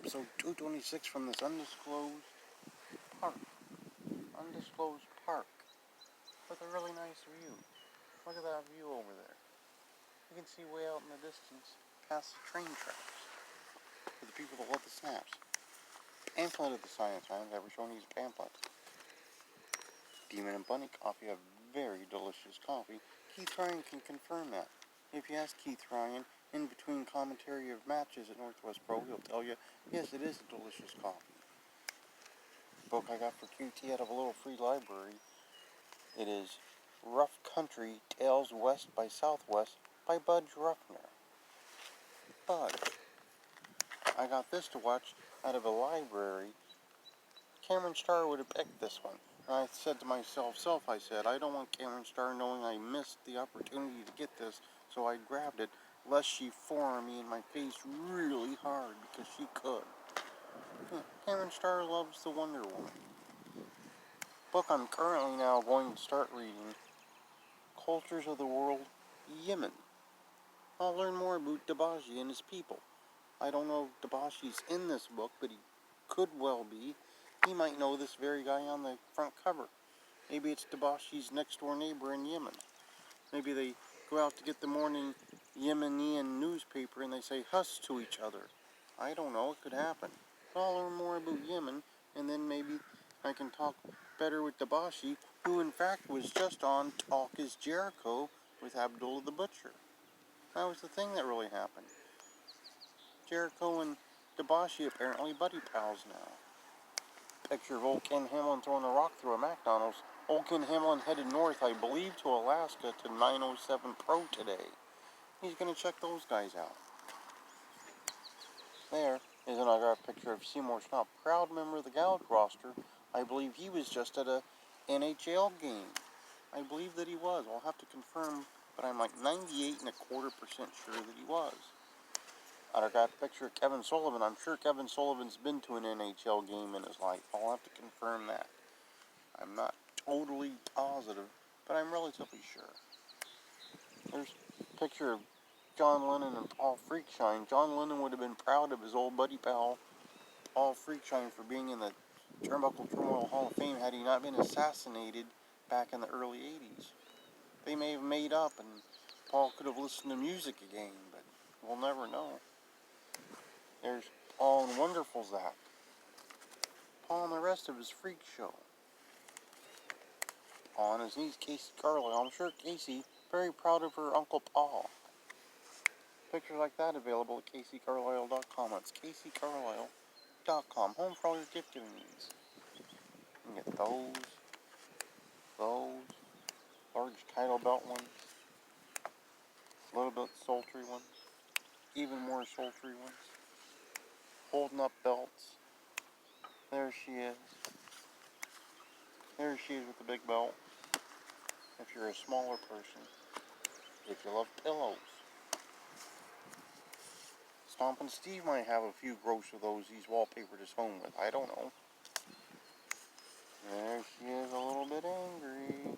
episode 226 from this undisclosed park. Undisclosed park. With a really nice view. Look at that view over there. You can see way out in the distance, past the train tracks. For the people that love the snaps. Pamphlet of the Science Times, ever shown these pamphlets. Demon and Bunny coffee, a very delicious coffee. Keith Ryan can confirm that. If you ask Keith Ryan, in between commentary of matches at Northwest Pro, he'll tell you, yes, it is a delicious coffee. Book I got for QT out of a little free library. It is Rough Country, Tales West by Southwest by Budge Ruffner. Budge. I got this to watch out of a library. Camron Star would have picked this one. And I said to myself, I don't want Camron Star knowing I missed the opportunity to get this, so I grabbed it, lest she forearm me in my face really hard, because she could. Camron Star loves the Wonder Woman. Book I'm currently now going to start reading, Cultures of the World, Yemen. I'll learn more about Dobashi and his people. I don't know if Dobashi's in this book, but he could well be. He might know this very guy on the front cover. Maybe it's Dobashi's next door neighbor in Yemen. Maybe they go out to get the morning Yemenian newspaper and they say huss to each other. I don't know, it could happen. But I'll learn more about Yemen, and then maybe I can talk better with Dobashi, who in fact was just on Talk is Jericho with Abdullah the Butcher. That was the thing that really happened. Jericho and Dobashi apparently buddy pals now. Picture of old Ken Hamlin throwing a rock through a McDonald's. Old Ken Hamlin headed north, I believe, to Alaska to 907 Pro today. He's going to check those guys out. There is an autographed picture of Seymour Schnapp, proud member of the Gouge roster. I believe he was just at a NHL game. I believe that he was. I'll have to confirm, but I'm like 98.25% sure that he was. Autographed picture of Kevin Sullivan. I'm sure Kevin Sullivan's been to an NHL game in his life. I'll have to confirm that. I'm not totally positive, but I'm relatively sure. There's a picture of John Lennon and Paul Freakshine. John Lennon would have been proud of his old buddy pal, Paul Freakshine, for being in the Turnbuckle Turmoil Hall of Fame had he not been assassinated back in the early 80s. They may have made up and Paul could have listened to music again, but we'll never know. There's Paul and Wonderful Zach. Paul and the rest of his freak show. Paul and his niece, Casey Carlisle. I'm sure Casey, very proud of her Uncle Paul. Pictures like that available at CaseyCarlisle.com. That's CaseyCarlisle.com. Home for all your gift giving needs. You can get those, large title belt ones, a little bit sultry ones, even more sultry ones, holding up belts. There she is. There she is with the big belt. If you're a smaller person, if you love pillows. Stompin' Steve might have a few gross of those he's wallpapered his home with. I don't know. There she is, a little bit angry.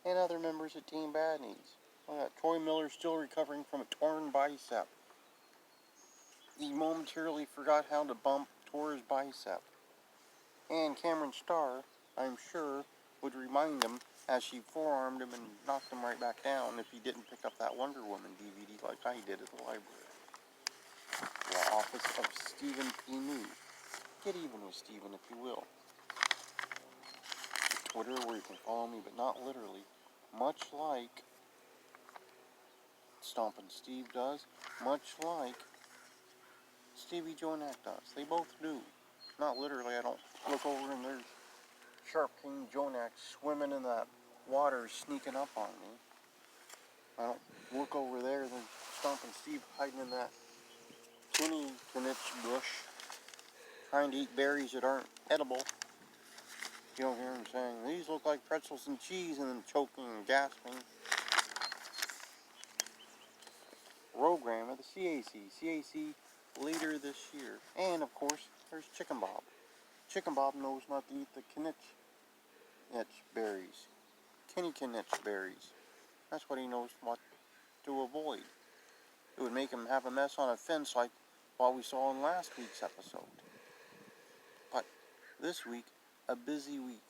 And other members of Team Bad Knees. Look at that. Troy Miller still recovering from a torn bicep. He momentarily forgot how to bump, tore his bicep. And Camron Star, I'm sure, would remind him as she forearmed him and knocked him right back down if he didn't pick up that Wonder Woman DVD like I did at the library. The office of Stephen P. New. Get even with Stephen if you will. Twitter, where you can follow me, but not literally. Much like Stompin' Steve does, much like Stevie Jonak does. They both do. Not literally. I don't look over and there's Sharp King Jonak swimming in that water, sneaking up on me. I don't look over there and then Stompin' Steve hiding in that Kinnikinnick bush, trying to eat berries that aren't edible. You don't hear him saying, these look like pretzels and cheese, and then choking and gasping. Program of the CAC later this year. And of course, there's Chicken Bob. Chicken Bob knows not to eat the Kinnikinnick berries. Kinnikinnick berries. That's what he knows what to avoid. It would make him have a mess on a fence like what we saw in last week's episode. But this week, a busy week.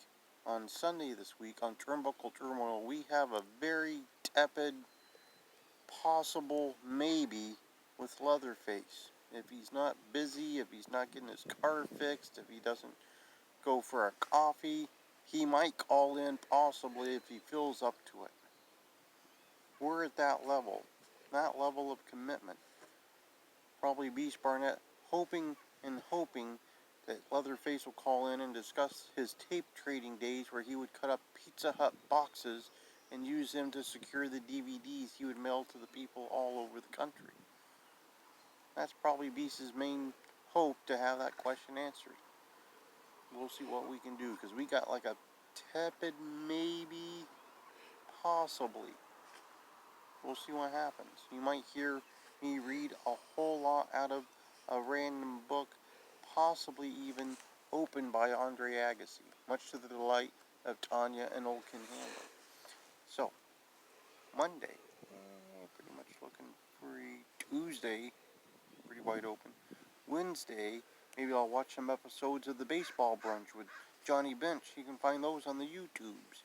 On Sunday this week, on Turnbuckle Turmoil, we have a very tepid, possible maybe with Leatherface. If he's not busy, if he's not getting his car fixed, if he doesn't go for a coffee, he might call in possibly if he feels up to it. We're at that level of commitment. Probably Beast Barnett hoping that Leatherface will call in and discuss his tape trading days where he would cut up Pizza Hut boxes and use them to secure the DVDs he would mail to the people all over the country. That's probably Beast's main hope, to have that question answered. We'll see what we can do, because we got like a tepid maybe, possibly. We'll see what happens. You might hear me read a whole lot out of a random book, possibly even opened by Andre Agassi, much to the delight of Tanya and Old Kinnikinnick. So, Monday, pretty much looking free. Tuesday, pretty wide open. Wednesday, maybe I'll watch some episodes of the Baseball Brunch with Johnny Bench. You can find those on the YouTubes.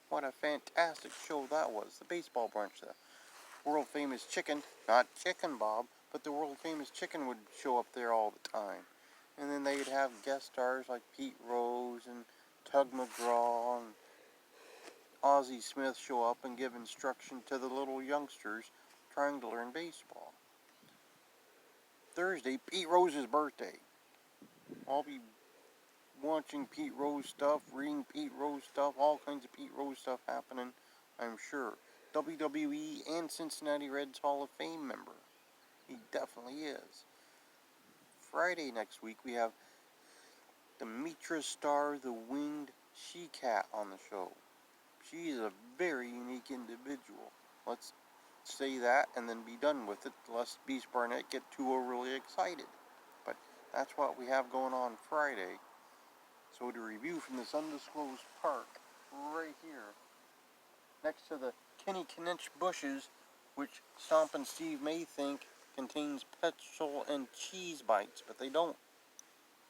What a fantastic show that was, the Baseball Brunch. The world famous chicken, not Chicken Bob, but the world famous chicken would show up there all the time. And then they'd have guest stars like Pete Rose and Tug McGraw and Ozzie Smith show up and give instruction to the little youngsters trying to learn baseball. Thursday, Pete Rose's birthday. I'll be watching Pete Rose stuff, reading Pete Rose stuff, all kinds of Pete Rose stuff happening, I'm sure. WWE and Cincinnati Reds Hall of Fame member. He definitely is. Friday next week, we have Camron Star, the winged she-cat, on the show. She is a very unique individual. Let's say that and then be done with it, lest Beast Barnett get too overly excited. But that's what we have going on Friday. So to review from this undisclosed park, right here, next to the Kinnikinnick bushes, which Stompin' Steve may think contains pretzel and cheese bites, but they don't.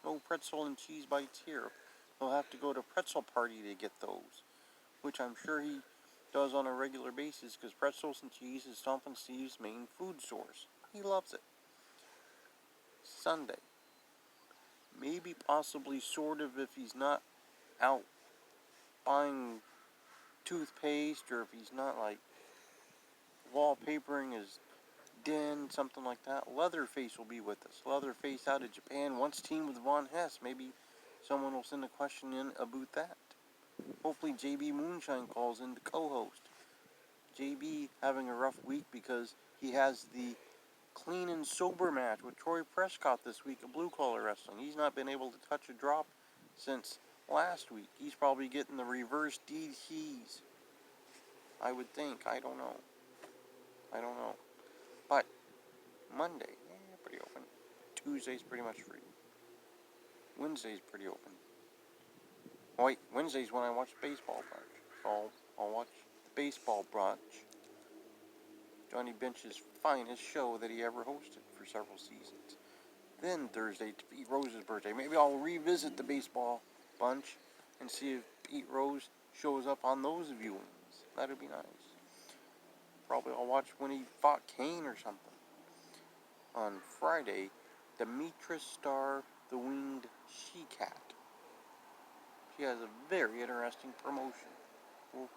No pretzel and cheese bites here. He'll have to go to Pretzel Party to get those, which I'm sure he does on a regular basis, because pretzels and cheese is Stompin' Steve's main food source. He loves it. Sunday. Maybe, possibly, sort of, if he's not out buying toothpaste, or if he's not, like, wallpapering his den, something like that. Leatherface will be with us. Leatherface out of Japan, once teamed with Von Hess. Maybe someone will send a question in about that. Hopefully JB Moonshine calls in to co-host. JB having a rough week because he has the clean and sober match with Troy Prescott this week of Blue Collar Wrestling. He's not been able to touch a drop since last week. He's probably getting the reverse DDTs, I would think. I don't know. But Monday, pretty open. Tuesday's pretty much free. Wednesday's pretty open. Wait, Wednesday's when I watch Baseball Brunch. So I'll watch the Baseball Brunch, Johnny Bench's finest show that he ever hosted for several seasons. Then Thursday, to Pete Rose's birthday. Maybe I'll revisit the Baseball Bunch and see if Pete Rose shows up on those viewings. That'd be nice. Probably I'll watch when he fought Kane or something. On Friday, Camron Star, the winged she-cat. She has a very interesting promotion. We'll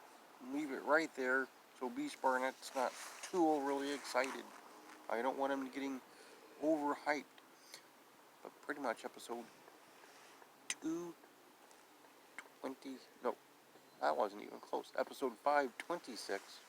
leave it right there so Beast Barnett's not too overly excited. I don't want him getting overhyped. But pretty much episode 220, no, that wasn't even close. Episode 526